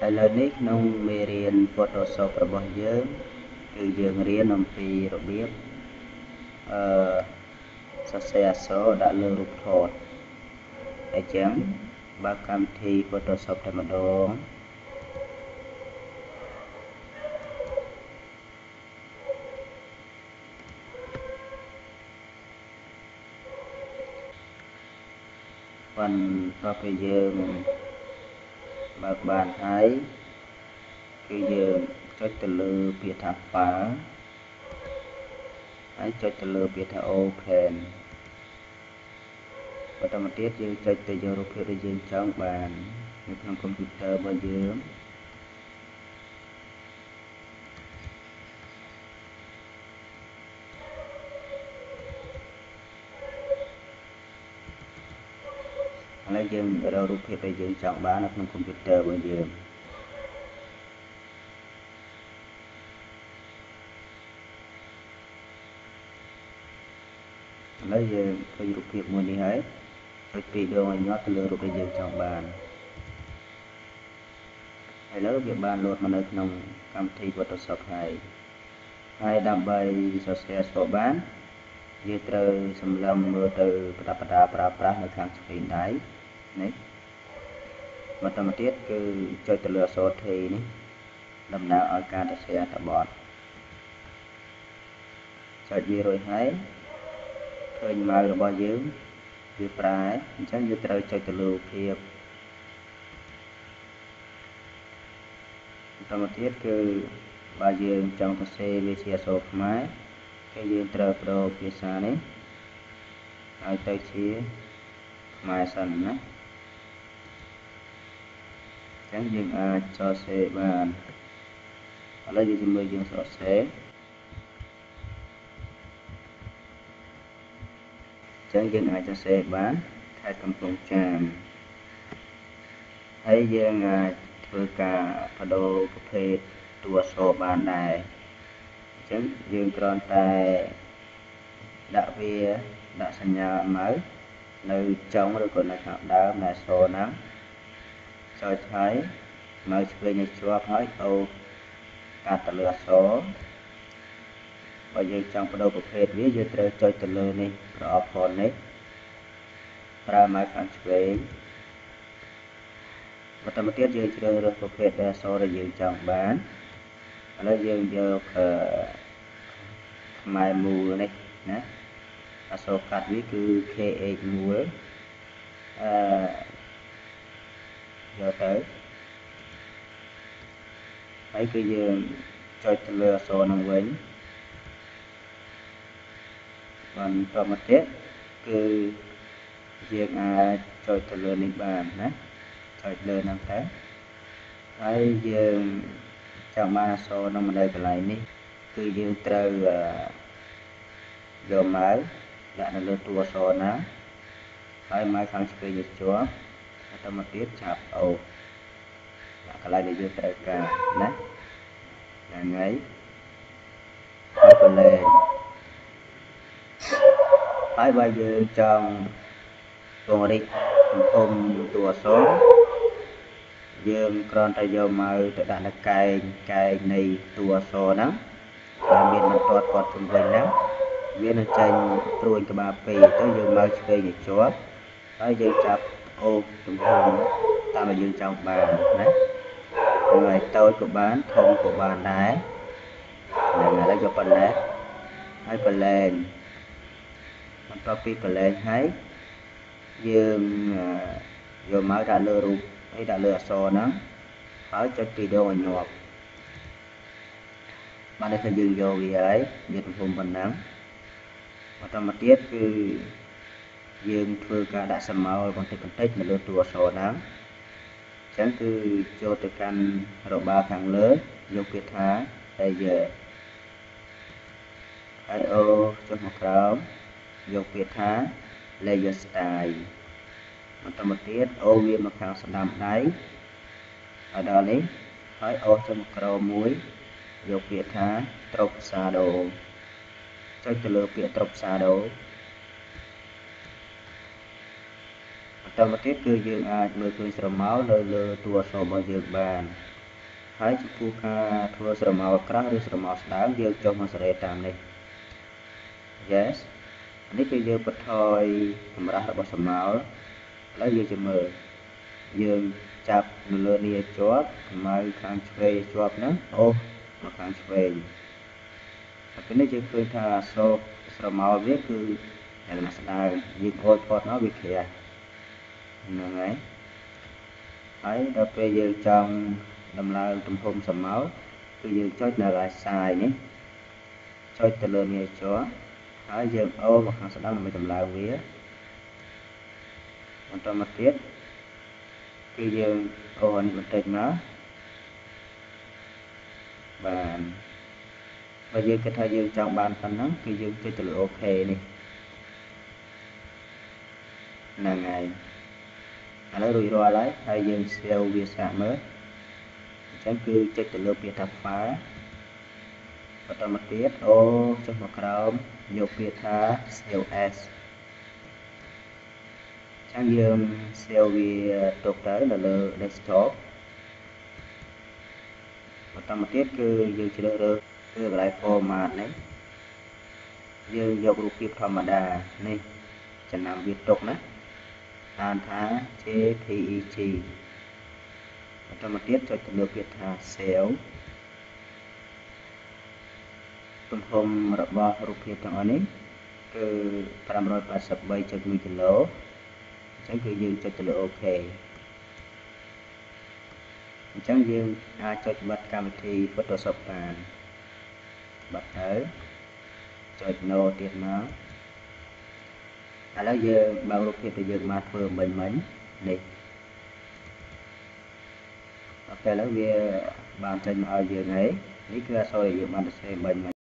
ឥឡូវនេះក្នុងមេរៀន Photoshop របស់យើងគឺយើងរៀនអំពីរបៀបសរសេរអក្សរដាក់លើរូបថតអញ្ចឹងបើកកម្មវិធី Photoshop តែម្ដងបន្ទាប់ពីយើងបើកបានហើយគឺយើងចុចទៅលើពាក្យថា File ហើយចុចទៅលើពាក្យថា Open បន្តមកទៀតយើងចុចទៅយករូបភាពដែលយើងចង់បាននៅក្នុងកុំព្យូទ័ររបស់យើងឥឡូវយើងរករូបភាពដែលយើងចង់បាននៅក្នុងកុំព្យូទ័ររបស់យើងឥឡូវយើងឃើញរូបភាពមួយនេះហើយចុចពីរដងឲ្យញាត់ទៅលើរូបដែលយើងចង់បានឥឡូវវាបានលោតមកនៅក្នុងកម្មវិធី Photoshop ហើយដើម្បីសរសេរអក្សរបានយើងត្រូវសម្លឹងមើលទៅប្រដាប់ប្រដាប្រើប្រាស់នៅខាងឆ្វេងដៃនេះបន្តមកទៀតគឺចុចទៅលើអក្សរ T នេះតំណាងឲ្យការសរសេរអត្ថបទចុចវារួចហើយឃើញម៉ៅរបស់យើងវាប្រែអញ្ចឹងយើងត្រូវចុចទៅលើរូបភាពបន្តមកទៀតគឺបើយើងចង់សរសេរវាជាអក្សរខ្មែរគឺយើងត្រូវប្ដូរភាសានេះឲ្យទៅជាខ្មែរសិនណាអញ្ចឹងយើងអាចសរសេរបានឥឡូវយើងមើលយើងសរសេរអញ្ចឹងយើងអាចសរសេរបានខេត្តកំពង់ចាមហើយយើងអាចធ្វើការបដូរប្រភេទតួអក្សរបានដែរអញ្ចឹងយើងគ្រាន់តែដាក់សញ្ញាម៉ៅនៅចុងឬក៏នៅខាងដើមនៃអក្សរហ្នឹងចុចហើយម៉ៅឆ្វេងឲ្យជាប់ហើយអូសកាត់ទៅលើអក្សរបើយើងចង់បដូរប្រភេទវាយើងត្រូវចុចទៅលើនេះប្រអប់ផននេះប្រើម៉ៅខាងឆ្វេងបន្តមកទៀតយើងជ្រើសរើសប្រភេទអក្សរដែលយើងចង់បានឥឡូវយើងយកខ្មែរមូលនេះណាអក្សរកាត់វាគឺ KH មូលយកទៅហើយគឺយើងចុចទៅលើអក្សរនឹងវិញបន្តមកទៀតគឺយើងអាចចុចទៅលើនេះបានណាចុចលើហ្នឹងទៅហើយយើងចង់បានអក្សរនឹងមកនៅកន្លែងនេះគឺយើងត្រូវយកម៉ៅដាក់នៅលើតួអក្សរណាហើយម៉ៅខាងឆ្វេងជាប់បន្តមកទៀតចាប់អូសដាក់កន្លែងដែលយើងត្រូវការណាហ្នឹងហើយហើយបលែងហើយបើយើងចង់ពង្រីកទំហំតួអក្សរយើងគ្រាន់តែយកម៉ៅទៅដាក់នៅកែងនៃតួអក្សរហ្នឹងដែលមានបន្ទាត់គាត់ជំវិញហ្នឹងវានឹងចេញព្រួយក្បាល2ទៅយើងម៉ៅឆ្វេងឲ្យជាប់ហើយយើងចាប់អូសទំហំតាមដែលយើងចង់បានណាហើយតូចក៏បានធំក៏បានដែរហ្នឹងឥឡូវយកប៉ុណ្ណេះហើយបលែងបន្ទាប់ពីបលែងហើយយើងយកម៉ៅដាក់លើរូបហើយដាក់លើអក្សរហ្នឹងហើយចុចពីរដងឲ្យញាប់បានតែយើងយកវាហើយវាទំហំប៉ុណ្ណឹងបន្តមកទៀតគឺយើងធ្វើការដាក់ស្រមោលបន្តិចនៅលើតួអក្សរហ្នឹងអញ្ចឹងគឺចូលទៅកាន់របារខាងលើយកពាក្យថា layer ហើយអូចុះមកក្រោមយកពាក្យថា layer style បន្តមកទៀតអូវាមកខាងស្ដាំដៃឲ្យដល់នេះហើយអូចុះមកក្រោមមួយយកពាក្យថា drop shadow ចុចទៅលើពាក្យ drop shadow បន្តមកទៀតគឺយើងអាចមើលឃើញស្រមោលនៅលើតួអក្សររបស់យើងបាន ហើយចំពោះការធ្វើស្រមោលក្រាស់ឬស្រមោលស្ដើងយើងចុះមកសេរីតាមនេះ yes នេះគឺយើងបន្ថយកម្រាស់របស់ស្រមោលឥឡូវយើងจะមើលយើងចាប់នៅលើនេះជាប់ខ្មៅខាងឆ្វេងជាប់ហ្នឹងអូសមកខាងឆ្វេងតែពេលនេះយើងឃើញថាសូរស្រមោលវាគឺលក្ខណៈស្ដើងយើងអូសផុតមកវាក្រាស់ហ្នឹងហើយដល់ពេលយើងចង់ដំឡើងទំហំស្រមោលគឺយើងចុចនៅកន្លែងខ្សែនេះចុចទៅលើនេះជាប់ហើយយើងអូសមកខាងស្ដាំដើម្បីដំឡើងវាបន្តមកទៀតគឺយើងអូសនេះបន្តិចមកបានបើយើងគិតថាយើងចង់បានប៉ុណ្ណឹងគឺយើងចុចទៅលើអូខេនេះហ្នឹងហើយឥឡូវរួចរាល់ហើយយើងសេវវាសាកមើលអញ្ចឹងគឺចុចទៅលើពាក្យថា file បន្តមកទៀតអូចុះមកក្រោមយកពាក្យថា save as អញ្ចឹងយើងសេវវាទុកទៅនៅលើ desktop បន្តមកទៀតគឺយើងជ្រើសរើសគឺកន្លែង format នេះយើងយករូបភាពធម្មតានេះចំណាំវាទុកណាអានថា JPEG បន្តមកទៀតចុចទៅលើពាក្យថា save ទំហំរបស់រូបភាពទាំងអស់នេះគឺ 583.1 គីឡូអញ្ចឹងគឺយើងចុចទៅលើអូខេអញ្ចឹងយើងអាចចុចបិទកម្មវិធី Photoshop បានបិទទៅចុច No ទៀតមកឥឡូវយើងបើករូបភាពដែលយើងបានធ្វើមិញនេះដល់ពេលឥឡូវវាបានចេញមកឲ្យយើងហើយនេះគឺអក្សរដែលយើងបានសរសេរមិញ